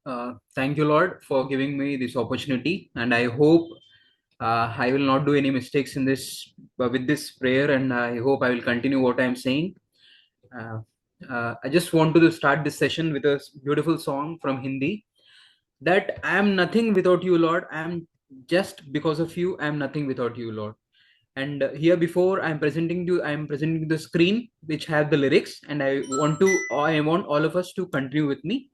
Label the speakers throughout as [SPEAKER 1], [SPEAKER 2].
[SPEAKER 1] Thank you, Lord, for giving me this opportunity, and I hope I will not do any mistakes in this with this prayer, and I hope I will continue what I am saying. Uh, I just want to start this session with a beautiful song from Hindi. That I am nothing without you, Lord. I am just because of you. I am nothing without you, Lord. And here before I am presenting the screen which have the lyrics, and I want all of us to continue with me.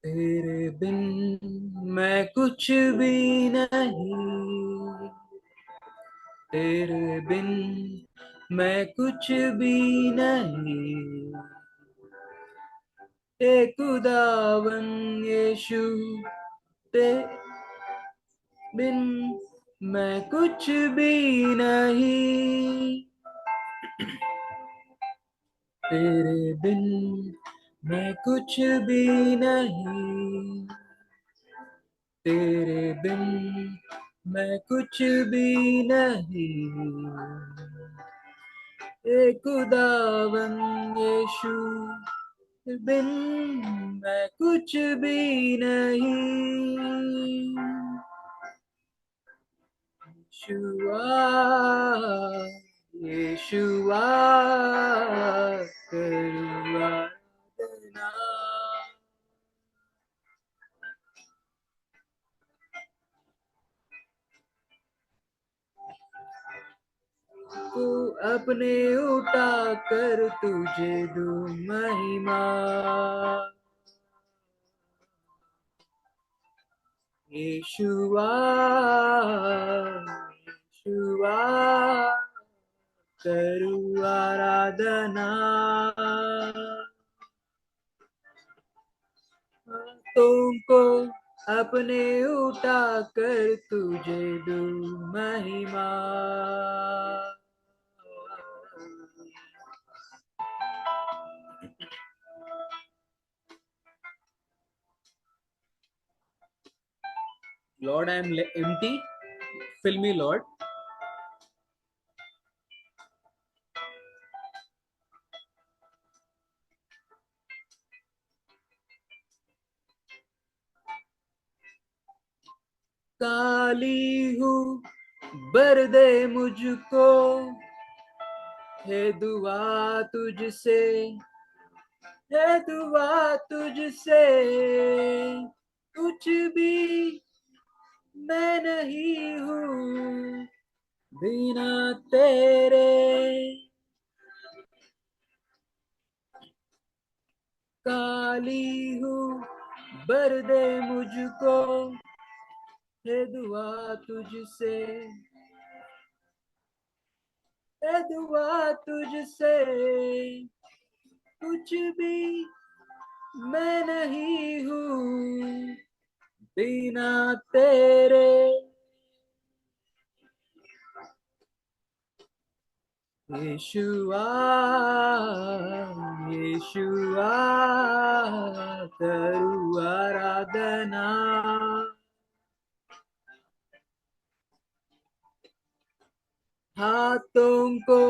[SPEAKER 1] तेरे बिन मैं कुछ भी नहीं, तेरे बिन मैं कुछ भी नहीं, ए खुदावन यीशु, तेरे बिन मैं कुछ भी नहीं, तेरे बिन मैं कुछ भी नहीं, तेरे बिन मैं कुछ भी नहीं, ए खुदावन यीशु, बिन मैं कुछ भी नहीं। यीशुआ, यीशुआ, करूँ आराधना। को अपने उठा कर तुझे दूं महिमा, यीशुआ, यीशुआ, करूँ आराधना। तुमको अपने उठा कर तुझे दूं महिमा। Lord, I am empty. Fill me, Lord. काली हूँ, भर दे मुझको, है दुआ तुझसे, है दुआ तुझसे, कुछ भी मैं नहीं हूँ बिना तेरे। काली हूँ, भर दे मुझको, है दुआ तुझसे, है दुआ तुझसे, कुछ भी मैं नहीं हूँ बिना तेरे। यीशुआ, यीशुआ, करूँ आराधना। हाथों को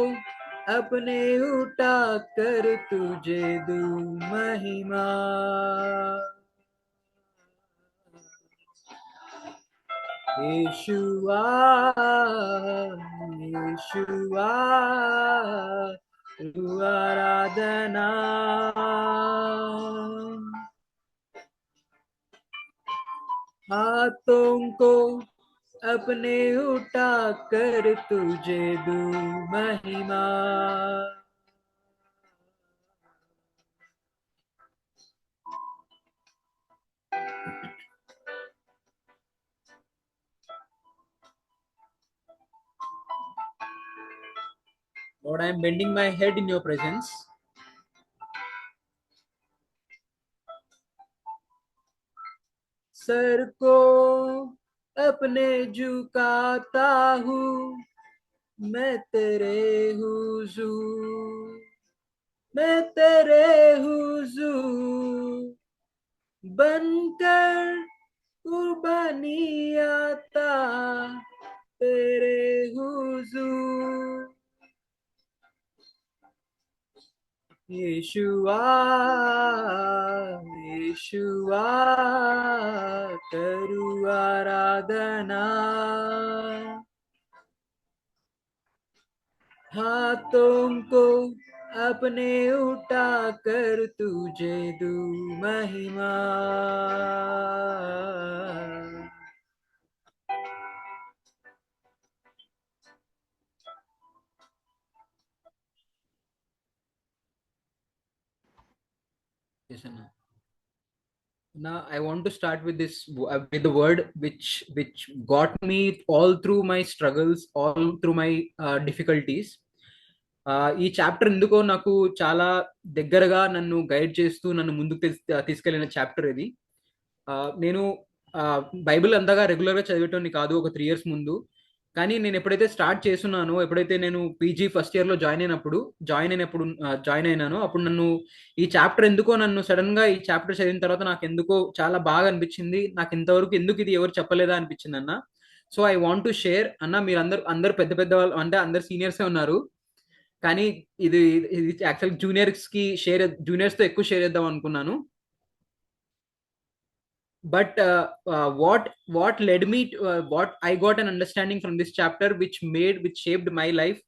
[SPEAKER 1] अपने उठा कर तुझे दूं महिमा। यीशुआ, यीशुआ, तू आराधना। हाथों को अपने उठा कर तुझे दूं महिमा। Lord, I am bending my head in your presence. Sir को अपने झुकाता हूँ, मैं तेरे हुजूर, मैं तेरे हुजूर बनकर कुर्बानी आता तेरे हुजूर। यीशुआ, यीशुआ, करूँ आराधना, हाथों को अपने उठा कर तुझे दूँ महिमा। Yes, Anna. Now I want to start with with the word which got me all through my struggles, all through my difficulties. ఈ చాప్టర్ ఎందుకో నాకు చాలా దగ్గరగా నన్ను గైడ్ చేస్తూ నన్ను ముందుకు తీసుకెళ్లిన చాప్టర్ ఇది. నేను బైబిల్ అంతగా రెగ్యులర్గా చదివేటోని కాదు ఒక 3 years ముందు. కానీ నేను ఎప్పుడైతే స్టార్ట్ చేస్తున్నానో, ఎప్పుడైతే నేను పీజీ ఫస్ట్ ఇయర్లో జాయిన్ అయినానో, అప్పుడు నన్ను ఈ చాప్టర్ ఎందుకో నన్ను సడన్ గా ఈ చాప్టర్ చదివిన తర్వాత నాకు ఎందుకో చాలా బాగా అనిపించింది. నాకు ఇంతవరకు ఎందుకు ఇది ఎవరు చెప్పలేదా అనిపించింది అన్న. So I want to share అన్న. మీరు అందరు పెద్ద పెద్ద వాళ్ళు, అంటే అందరు సీనియర్సే ఉన్నారు, కానీ ఇది ఇది యాక్చువల్ జూనియర్స్ తో ఎక్కువ షేర్ చేద్దాం అనుకున్నాను. But what led me to, what I got an understanding from this chapter which shaped my life,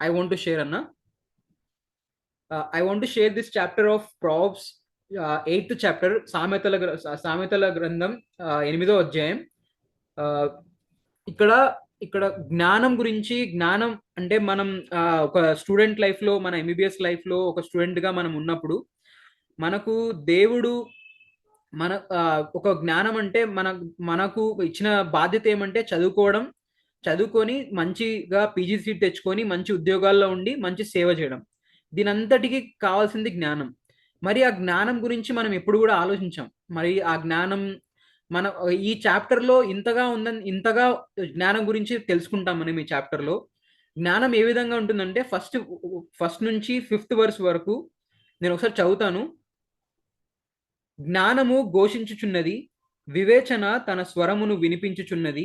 [SPEAKER 1] I want to share, Anna. I want to share this chapter of Proverbs, 8th chapter, సామెతల గ్రంథం 8వ అధ్యాయం. ఇక్కడ ఇక్కడ జ్ఞానం గురించి. జ్ఞానం అంటే మనం ఒక స్టూడెంట్ లైఫ్ లో, మన ఎంబీబీఎస్ లైఫ్ లో ఒక స్టూడెంట్ గా మనం ఉన్నప్పుడు మనకు దేవుడు ఒక జ్ఞానం అంటే మనకు ఇచ్చిన బాధ్యత ఏమంటే చదువుకొని మంచిగా పీజీ సీట్ తెచ్చుకొని మంచి ఉద్యోగాల్లో ఉండి మంచి సేవ చేయడం. దీనంతటికి కావాల్సింది జ్ఞానం. మరి ఆ జ్ఞానం గురించి మనం ఎప్పుడు కూడా ఆలోచించాం. మరి ఆ జ్ఞానం మన ఈ చాప్టర్ లో ఇంతగా జ్ఞానం గురించి తెలుసుకుంటాం మనం. ఈ చాప్టర్ లో జ్ఞానం ఏ విధంగా ఉంటుందంటే ఫస్ట్ నుంచి 5th verse వరకు నేను ఒకసారి చదువుతాను. జ్ఞానము ఘోషించుచున్నది, వివేచన తన స్వరమును వినిపించుచున్నది.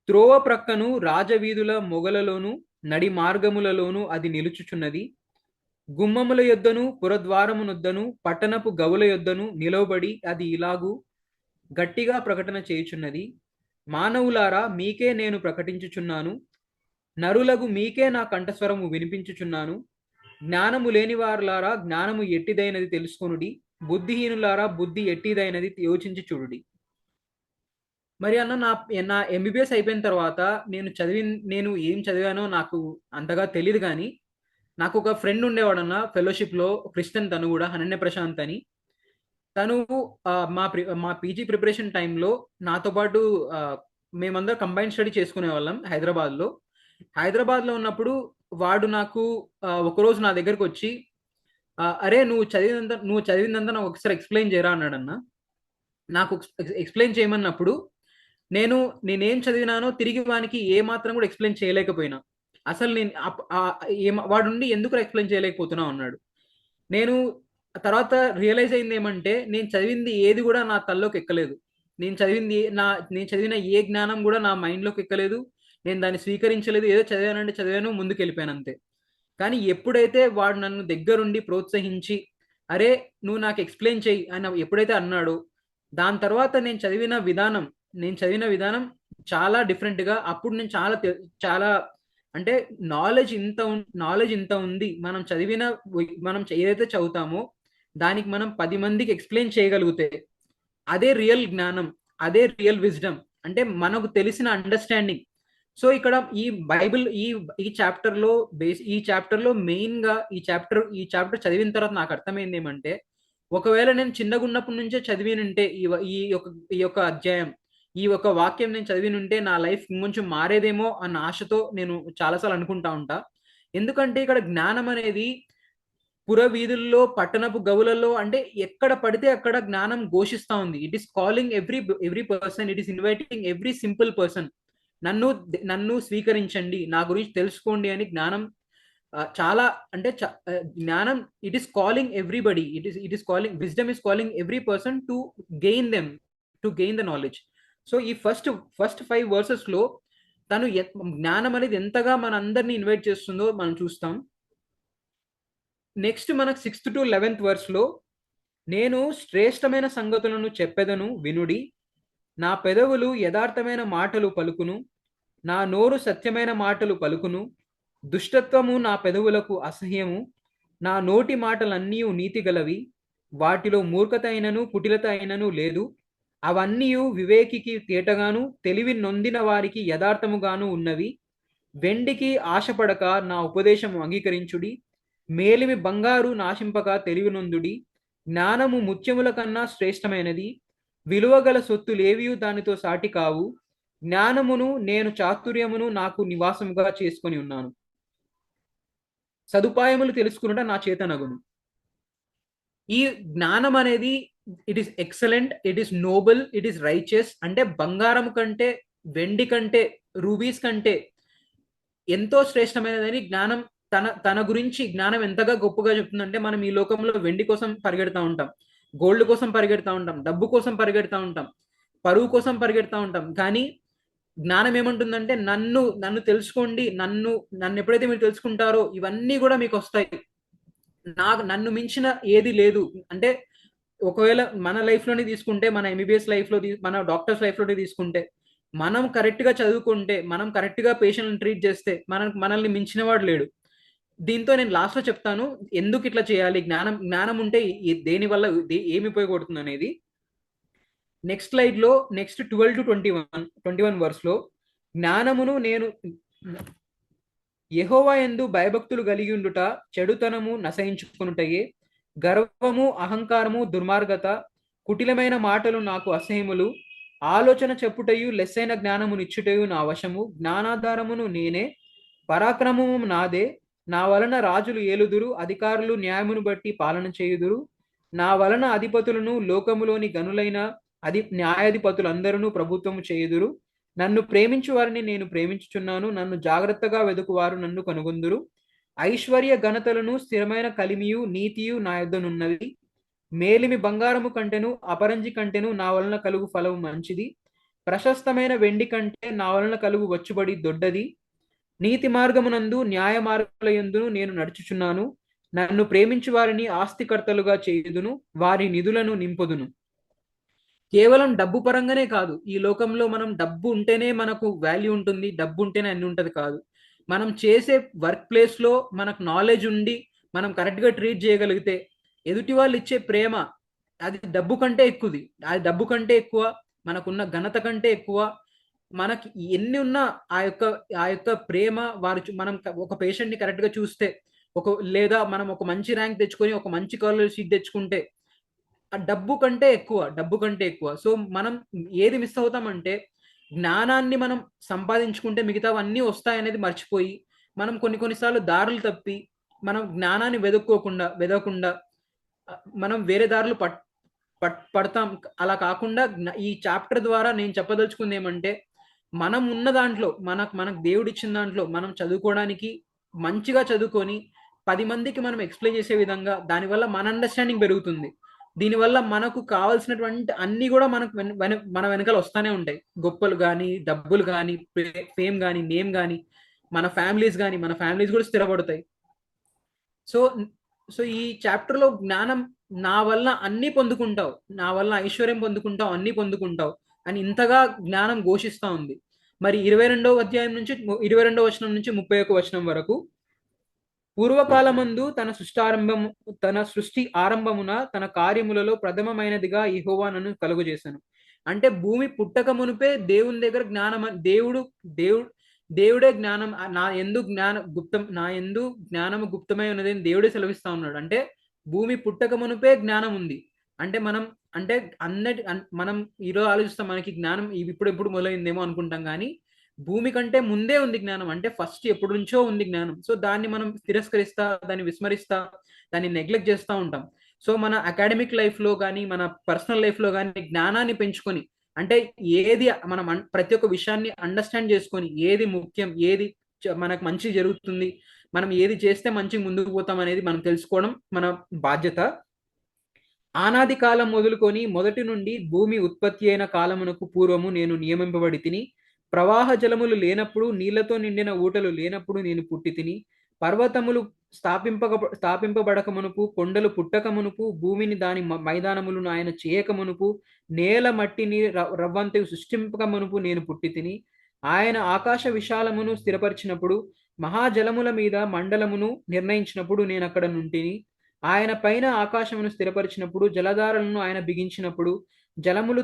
[SPEAKER 1] త్రోవ ప్రక్కను రాజవీధుల మొగలలోను నడి మార్గములలోను అది నిలుచుచున్నది. గుమ్మముల యొద్దను పురద్వారమునొద్దను పట్టణపు గవుల యొద్దను నిలవబడి అది ఇలాగు గట్టిగా ప్రకటన చేయుచున్నది. మానవులారా, మీకే నేను ప్రకటించుచున్నాను, నరులగు మీకే నా కంఠస్వరము వినిపించుచున్నాను. జ్ఞానము లేని వారులారా, జ్ఞానము ఎట్టిదైనది తెలుసుకొనుడి. బుద్ధిహీనులారా, బుద్ధి ఎట్టిదైనది యోచించి చూడుడి. మరి అన్న, నా ఎంబీబీఎస్ అయిపోయిన తర్వాత నేను ఏం చదివానో నాకు అంతగా తెలియదు. కానీ నాకు ఒక ఫ్రెండ్ ఉండేవాడన్న ఫెలోషిప్ లో, క్రిస్టియన్. తను కూడా అనన్య ప్రశాంత్ అని. తను మా పీజీ ప్రిపరేషన్ టైంలో నాతో పాటు మేమందరం కంబైన్ స్టడీ చేసుకునే వాళ్ళం హైదరాబాద్ లో ఉన్నప్పుడు వాడు నాకు ఒకరోజు నా దగ్గరకు వచ్చి, అరే నువ్వు చదివిందంతా నాకు ఒకసారి ఎక్స్ప్లెయిన్ చేయరా అన్నాడన్న. నాకు ఎక్స్ప్లెయిన్ చేయమన్నప్పుడు నేనేం చదివినానో తిరిగి వానికి ఏ మాత్రం కూడా ఎక్స్ప్లెయిన్ చేయలేకపోయినా. అసలు వాడుండి ఎందుకు ఎక్స్ప్లెయిన్ చేయలేకపోతున్నావు అన్నాడు. నేను తర్వాత రియలైజ్ అయింది ఏమంటే, నేను చదివింది ఏది కూడా నా తల్లోకి ఎక్కలేదు. నేను చదివిన ఏ జ్ఞానం కూడా నా మైండ్లోకి ఎక్కలేదు. నేను దాన్ని స్వీకరించలేదు. ఏదో చదివాను, ముందుకు వెళ్ళిపోయాను అంతే. కానీ ఎప్పుడైతే వాడు నన్ను దగ్గరుండి ప్రోత్సహించి, అరే నువ్వు నాకు ఎక్స్ప్లెయిన్ చెయ్యి అని ఎప్పుడైతే అన్నాడో, దాని తర్వాత నేను చదివిన విధానం చాలా డిఫరెంట్గా. అప్పుడు నేను చాలా అంటే నాలెడ్జ్ ఇంత ఉంది. మనం ఏదైతే చదువుతామో దానికి మనం 10 మందికి ఎక్స్ప్లెయిన్ చేయగలిగితే అదే రియల్ జ్ఞానం, అదే రియల్ విజ్డమ్, అంటే మనకు తెలిసిన అండర్స్టాండింగ్. సో ఇక్కడ ఈ బైబిల్ ఈ చాప్టర్ లో మెయిన్ గా ఈ చాప్టర్ చదివిన తర్వాత నాకు అర్థమైంది ఏమంటే, ఒకవేళ నేను చిన్నగా ఉన్నప్పటి నుంచే చదివినుంటే ఈ యొక్క అధ్యాయం, ఈ యొక్క వాక్యం నేను చదివినుంటే నా లైఫ్ కొంచెం మారేదేమో అన్న ఆశతో నేను చాలాసార్లు అనుకుంటా ఉంటా. ఎందుకంటే ఇక్కడ జ్ఞానం అనేది పుర వీధుల్లో, పట్టణపు గవులలో, అంటే ఎక్కడ పడితే అక్కడ జ్ఞానం ఘోషిస్తా ఉంది. It is calling every person, it is inviting every simple person. నన్ను నన్ను స్వీకరించండి, నా గురించి తెలుసుకోండి అని జ్ఞానం చాలా, అంటే జ్ఞానం it is calling everybody, it is calling, wisdom is calling every person to gain them, to gain the knowledge. So ఈ ఫస్ట్ 5 వర్సెస్ లో తను జ్ఞానం అనేది ఎంతగా మన అందరినీ ఇన్వైట్ చేస్తుందో మనం చూస్తాం. నెక్స్ట్ మనకు 6th to 11th వర్స్ లో, నేను శ్రేష్టమైన సంగతులను చెప్పెదను వినుడి, నా పెదవులు యథార్థమైన మాటలు పలుకును, నా నోరు సత్యమైన మాటలు పలుకును, దుష్టత్వము నా పెదవులకు అసహ్యము, నా నోటి మాటలన్నీ నీతిగలవి, వాటిలో మూర్ఖత అయినను కుటిలత అయినను లేదు, అవన్నీ వివేకికి తేటగాను తెలివి నొందిన వారికి యథార్థముగాను ఉన్నవి. వెండికి ఆశపడక నా ఉపదేశము అంగీకరించుడి, మేలిమి బంగారు నాశింపక తెలివి నొందుడి, జ్ఞానము ముత్యముల కన్నా శ్రేష్టమైనది, విలువగల సొత్తులేవియు దానితో సాటి కావు, జ్ఞానమును నేను చాతుర్యమును నాకు నివాసముగా చేసుకొని ఉన్నాను, సదుపాయములు తెలుసుకున్నట నా చేతనగును. ఈ జ్ఞానం అనేది it is excellent, it is noble, it is righteous. అంటే బంగారం కంటే, వెండి కంటే, రూబీస్ కంటే ఎంతో శ్రేష్టమైనదని జ్ఞానం తన గురించి జ్ఞానం ఎంతగా గొప్పగా చెప్తుందంటే, మనం ఈ లోకంలో వెండి కోసం పరిగెడతా ఉంటాం, గోల్డ్ కోసం పరిగెడతా ఉంటాం, డబ్బు కోసం పరిగెడతా ఉంటాం, పరువు కోసం పరిగెడతా ఉంటాం. కానీ జ్ఞానం ఏమంటుందంటే, నన్ను తెలుసుకోండి, నన్ను ఎప్పుడైతే మీరు తెలుసుకుంటారో ఇవన్నీ కూడా మీకు వస్తాయి, నన్ను మించిన ఏది లేదు. అంటే ఒకవేళ మన లైఫ్ లోనే తీసుకుంటే, మన ఎంబీబీఎస్ లైఫ్ లో, మన డాక్టర్స్ లైఫ్ లో తీసుకుంటే, మనం కరెక్ట్ గా చదువుకుంటే, మనం కరెక్ట్ గా పేషెంట్ ట్రీట్ చేస్తే మనల్ని మించిన వాడు లేడు. దీంతో నేను లాస్ట్ లో చెప్తాను ఎందుకు ఇట్లా చేయాలి, జ్ఞానం ఉంటే దేని వల్ల ఏమి ఉపయోగపడుతుంది అనేది. నెక్స్ట్ స్లైడ్ లో, నెక్స్ట్ 12 to 21 వర్స్ లో, జ్ఞానమును నేను యెహోవా యందు భయభక్తులు కలిగి ఉండుట, చెడుతనము నశయించుకొనుటయే, గర్వము అహంకారము దుర్మార్గత కుటిలమైన మాటలు నాకు అసహ్యములు, ఆలోచన చెప్పుటయు లెస్సైన జ్ఞానము నిచ్చుటయు నా వశము, జ్ఞానాధారమును నేనే, పరాక్రమము నాదే, నా వలన రాజులు ఏలుదురు, అధికారులు న్యాయమును బట్టి పాలన చేయుదురు, నా వలన అధిపతులను లోకములోని గనులైన న్యాయాధిపతులందరూ ప్రభుత్వము చేయుదురు, నన్ను ప్రేమించు వారిని నేను ప్రేమించుచున్నాను, నన్ను జాగ్రత్తగా వెదుకువారు నన్ను కనుగొందురు, ఐశ్వర్య ఘనతలను స్థిరమైన కలిమియు నీతియు నా యొద్దనున్నవి, మేలిమి బంగారము కంటెను అపరంజి కంటెను నా వలన కలుగు ఫలము మంచిది, ప్రశస్తమైన వెండి కంటే నా వలన కలుగు వచ్చుబడి దొడ్డది, నీతి మార్గమునందు న్యాయ మార్గములందును నేను నడుచుచున్నాను, నన్ను ప్రేమించు వారిని ఆస్తికర్తలుగా చేయుదును, వారి నిధులను నింపుదును. కేవలం డబ్బు పరంగానే కాదు, ఈ లోకంలో మనం డబ్బు ఉంటేనే మనకు వాల్యూ ఉంటుంది, డబ్బు ఉంటేనే అన్ని ఉంటది కాదు. మనం చేసే వర్క్ ప్లేస్ లో మనకు నాలెడ్జ్ ఉండి మనం కరెక్ట్ గా ట్రీట్ చేయగలిగితే, ఎదుటి వాళ్ళు ఇచ్చే ప్రేమ అది డబ్బు కంటే ఎక్కువది, అది డబ్బు కంటే ఎక్కువ, మనకున్న ఘనత కంటే ఎక్కువ. మనకి ఎన్ని ఉన్నా ఆ యొక్క ప్రేమ, మనం ఒక పేషెంట్ ని కరెక్ట్ గా చూస్తే, లేదా మనం ఒక మంచి ర్యాంక్ తెచ్చుకొని ఒక మంచి కాలేజ్ సీట్ తెచ్చుకుంటే, ఆ డబ్బు కంటే ఎక్కువ. సో మనం ఏది మిస్ అవుతామంటే, జ్ఞానాన్ని మనం సంపాదించుకుంటే మిగతావన్నీ వస్తాయనేది మర్చిపోయి, మనం కొన్నిసార్లు దారులు తప్పి, మనం జ్ఞానాన్ని వెదకుండా మనం వేరే దారులు పడతాం. అలా కాకుండా ఈ చాప్టర్ ద్వారా నేను చెప్పదలుచుకుంది ఏమంటే, మనం ఉన్న దాంట్లో, మనకు దేవుడు ఇచ్చిన దాంట్లో మనం చదువుకోవడానికి, మంచిగా చదువుకొని 10 మందికి మనం ఎక్స్ప్లెయిన్ చేసే విధంగా, దానివల్ల మన అండర్స్టాండింగ్ పెరుగుతుంది. దీనివల్ల మనకు కావాల్సినటువంటి అన్ని కూడా మనకు మన వెనకాల వస్తానే ఉంటాయి. గొప్పలు కానీ, డబ్బులు కానీ, ఫేమ్ కానీ, నేమ్ కానీ, మన ఫ్యామిలీస్ కూడా స్థిరపడతాయి. సో సో ఈ చాప్టర్ లో జ్ఞానం, నా వల్ల అన్ని పొందుకుంటావు, నా వల్ల ఐశ్వర్యం పొందుకుంటావు, అన్ని పొందుకుంటావు అని ఇంతగా జ్ఞానం ఘోషిస్తా ఉంది. మరి 22వ అధ్యాయం నుంచి 22వ వచనం నుంచి 31వ వచనం వరకు, పూర్వకాలమందు తన సృష్టి ఆరంభమున తన కార్యములలో ప్రథమమైనదిగా యెహోవా నన్ను కలుగజేశాను. అంటే భూమి పుట్టక మునిపే దేవుని దగ్గర దేవుడే జ్ఞానం, నా యందు జ్ఞానము గుప్తమై ఉన్నది అని దేవుడే సెలవిస్తా ఉన్నాడు. అంటే భూమి పుట్టక మునిపే జ్ఞానం ఉంది. అంటే మనం ఈరోజు ఆలోచిస్తాం, మనకి జ్ఞానం ఇప్పుడు మొదలైందేమో అనుకుంటాం, కానీ భూమి కంటే ముందే ఉంది జ్ఞానం. అంటే ఫస్ట్ ఎప్పటి నుంచో ఉంది జ్ఞానం. సో దాన్ని మనం తిరస్కరిస్తా, దాన్ని విస్మరిస్తా, దాన్ని నెగ్లెక్ట్ చేస్తూ ఉంటాం. సో మన అకాడమిక్ లైఫ్లో కానీ మన పర్సనల్ లైఫ్లో కానీ జ్ఞానాన్ని పెంచుకొని, అంటే ఏది మనం ప్రతి ఒక్క విషయాన్ని అండర్స్టాండ్ చేసుకొని ఏది ముఖ్యం, ఏది మనకు మంచి జరుగుతుంది, మనం ఏది చేస్తే మంచి ముందుకు పోతాం అనేది మనం తెలుసుకోవడం మన బాధ్యత. ఆనాది కాలం మొదలుకొని మొదటి నుండి భూమి ఉత్పత్తి అయిన కాలమునకు పూర్వము నేను నియమింపబడి తిని, ప్రవాహ జలములు లేనప్పుడు, నీళ్లతో నిండిన ఊటలు లేనప్పుడు నేను పుట్టి తిని, పర్వతములు స్థాపింపబడక మునుపు, కొండలు పుట్టక మునుపు, భూమిని దాని మైదానములను ఆయన చేయక మునుపు, నేల మట్టిని రవ్వంతు సృష్టింపక మునుపు నేను పుట్టి తిని, ఆయన ఆకాశ విశాలమును స్థిరపరిచినప్పుడు, మహాజలముల మీద మండలమును నిర్ణయించినప్పుడు నేను అక్కడ నుంటిని, ఆయన పైన ఆకాశమును స్థిరపరిచినప్పుడు, జలధారలను ఆయన బిగించినప్పుడు, జలములు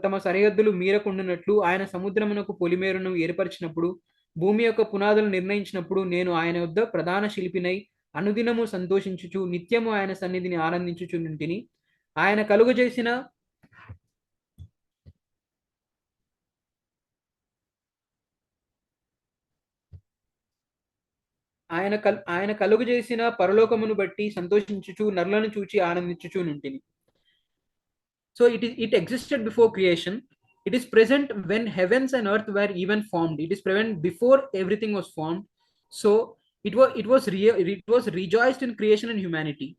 [SPEAKER 1] తమ సరిహద్దులు మీరకుండునట్లు ఆయన సముద్రమునకు పొలిమేరును ఏర్పరిచినప్పుడు, భూమి యొక్క పునాదులు నిర్ణయించినప్పుడు, నేను ఆయన వద్ద ప్రధాన శిల్పినై అనుదినము సంతోషించుచు నిత్యము ఆయన సన్నిధిని ఆనందించుచు నుంటిని. ఆయన కలుగజేసిన ఆయన కలుగు చేసిన పరలోకమును బట్టి సంతోషించుచు నరులను చూచి ఆనందించుచు నుంటిని. So it existed before creation. It is present when heavens and earth were even formed. It is present before everything was formed. So it was rejoiced in creation and humanity.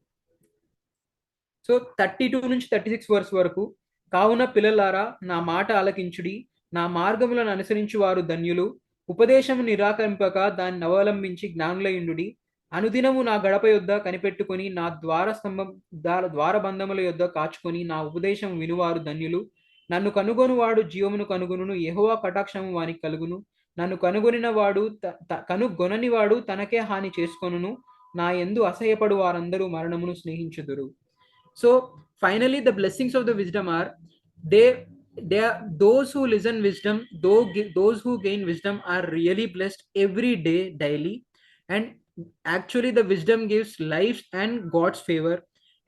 [SPEAKER 1] So 32 నుంచి 36 verse వరకు, కావున పిల్లలారా నా మాట ఆలకించుడి, నా మార్గములను అనుసరించి వారు ధన్యులు, ఉపదేశము నిరాకరింపక దాన్ని అవలంబించి జ్ఞానులయుండుడి, అనుదినము నా గడప యొద్ద కనిపెట్టుకొని నా ద్వారబంధముల యొద్ద కాచుకొని నా ఉపదేశం వినువారు ధన్యులు. నన్ను కనుగొనువాడు జీవమును కనుగొనును, యెహోవా కటాక్షము వానికి కలుగును. నన్ను కనుగొనని వాడు తనకే హాని చేసుకొనును, నా యందు అసహ్యపడు వారందరూ మరణమును స్నేహించుదురు. So finally the blessings of the wisdom are, they are those who listen wisdom, those who gain wisdom are really blessed every day, daily. And actually the wisdom gives life and God's favor.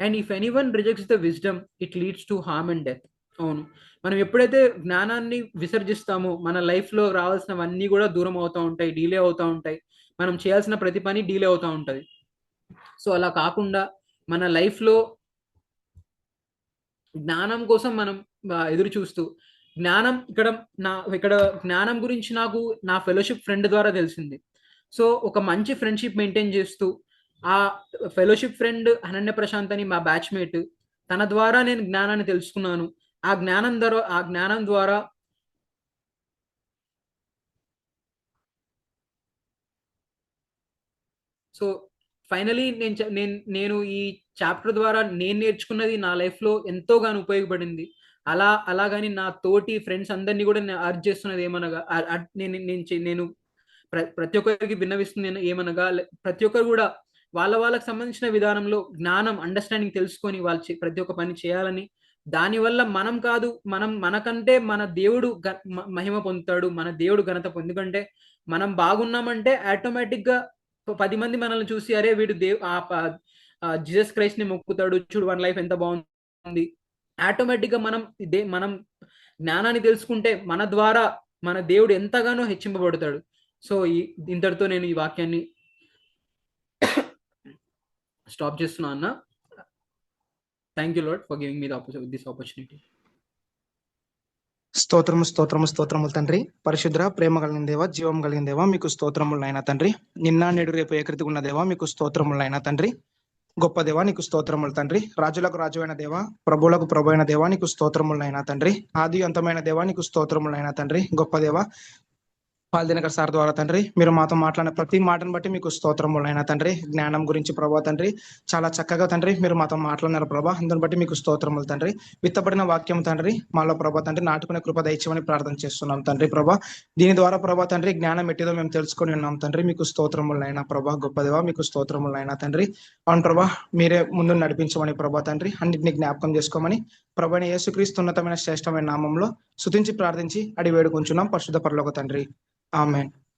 [SPEAKER 1] And if anyone rejects the wisdom, it leads to harm and death. అవును, మనం ఎప్పుడైతే జ్ఞానాన్ని విసర్జిస్తామో మన లైఫ్లో రావాల్సినవన్నీ కూడా దూరం అవుతూ ఉంటాయి, డీలే అవుతూ ఉంటాయి, మనం చేయాల్సిన ప్రతి పని డీలే అవుతూ ఉంటుంది. సో అలా కాకుండా మన లైఫ్లో జ్ఞానం కోసం మనం ఎదురు చూస్తూ, ఇక్కడ జ్ఞానం గురించి నాకు నా ఫెలోషిప్ ఫ్రెండ్ ద్వారా తెలిసింది. సో ఒక మంచి ఫ్రెండ్షిప్ మెయింటైన్ చేస్తూ, ఆ ఫెలోషిప్ ఫ్రెండ్ అనన్య ప్రశాంత్ అని మా బ్యాచ్మేట్, తన ద్వారా నేను జ్ఞానాన్ని తెలుసుకున్నాను. ఆ జ్ఞానం ద్వారా సో ఫైనలీ నేను ఈ చాప్టర్ ద్వారా నేను నేర్చుకున్నది నా లైఫ్లో ఎంతోగానో ఉపయోగపడింది. అలాగని నా తోటి ఫ్రెండ్స్ అందరినీ కూడా నేను అర్జ్ చేస్తున్నది ఏమనగా, నేను ప్రతి ఒక్కరికి విన్నవిస్తుంది ఏమనగా, ప్రతి ఒక్కరు కూడా వాళ్ళకి సంబంధించిన విధానంలో జ్ఞానం, అండర్స్టాండింగ్ తెలుసుకొని వాళ్ళు ప్రతి ఒక్క పని చేయాలని, దానివల్ల మనం కాదు, మనకంటే మన దేవుడు మహిమ పొందుతాడు, మన దేవుడు ఘనత. ఎందుకంటే మనం బాగున్నామంటే ఆటోమేటిక్ గా 10 మంది మనల్ని చూసి, అరే వీడు జీసస్ క్రైస్ట్ ని మొక్కుతాడు, చూడు వన్ లైఫ్ ఎంత బాగుంది. ఆటోమేటిక్ గా మనం జ్ఞానాన్ని తెలుసుకుంటే మన ద్వారా మన దేవుడు ఎంతగానో హెచ్చింపబడతాడు. సో ఇంతటితో నేను ఈ వాక్యాన్ని స్టాప్ చేస్తున్నా అన్న. Thank you lord for giving me this opportunity.
[SPEAKER 2] స్తోత్రములు తండ్రి. పరిశుద్ర, ప్రేమ కలిగిన దేవ, జీవం కలిగిన దేవ, మీకు స్తోత్రములైనా తండ్రి. నిన్న నేడు రేపు ఏకరీతిగా ఉన్న దేవ, మీకు స్తోత్రములైనా తండ్రి. గొప్ప దేవ, నీకు స్తోత్రములు తండ్రి. రాజులకు రాజు అయిన దేవ, ప్రభువులకు ప్రభు అయిన దేవ, నీకు స్తోత్రములైనా తండ్రి. ఆది అంతమైన దేవ, నీకు స్తోత్రములైనా తండ్రి. గొప్ప దేవ, పాల్దినకర్ సార్ ద్వారా తండ్రి మీరు మాతో మాట్లాడిన ప్రతి మాటను బట్టి మీకు స్తోత్రములైనా తండ్రి. జ్ఞానం గురించి ప్రభా తండ్రి చాలా చక్కగా తండ్రి మీరు మాతో మాట్లాడినారు ప్రభా, అందుని బట్టి మీకు స్తోత్రములు తండ్రి. విత్తబడిన వాక్యం తండ్రి మాలో ప్రభా తండ్రి నాటుకునే కృప దయచేయమని ప్రార్థన చేస్తున్నాం తండ్రి. ప్రభా దీని ద్వారా ప్రభా తండ్రి జ్ఞానం ఎట్టిదో మేము తెలుసుకొని ఉన్నాం తండ్రి. మీకు స్తోత్రములైనా ప్రభా. గొప్పదేవా మీకు స్తోత్రములైనా తండ్రి. అవును ప్రభా, మీరే ముందు నడిపించమని ప్రభా తండ్రి అన్నింటినీ జ్ఞాపకం చేసుకోమని ప్రభువైన యేసుక్రీస్తు ఉన్నతమైన శ్రేష్టమైన నామంలో స్తుతించి ప్రార్థించి అడిగి వేడుకొంచున్నాం పరిశుద్ధ పరలోక తండ్రి. ఆమేన్.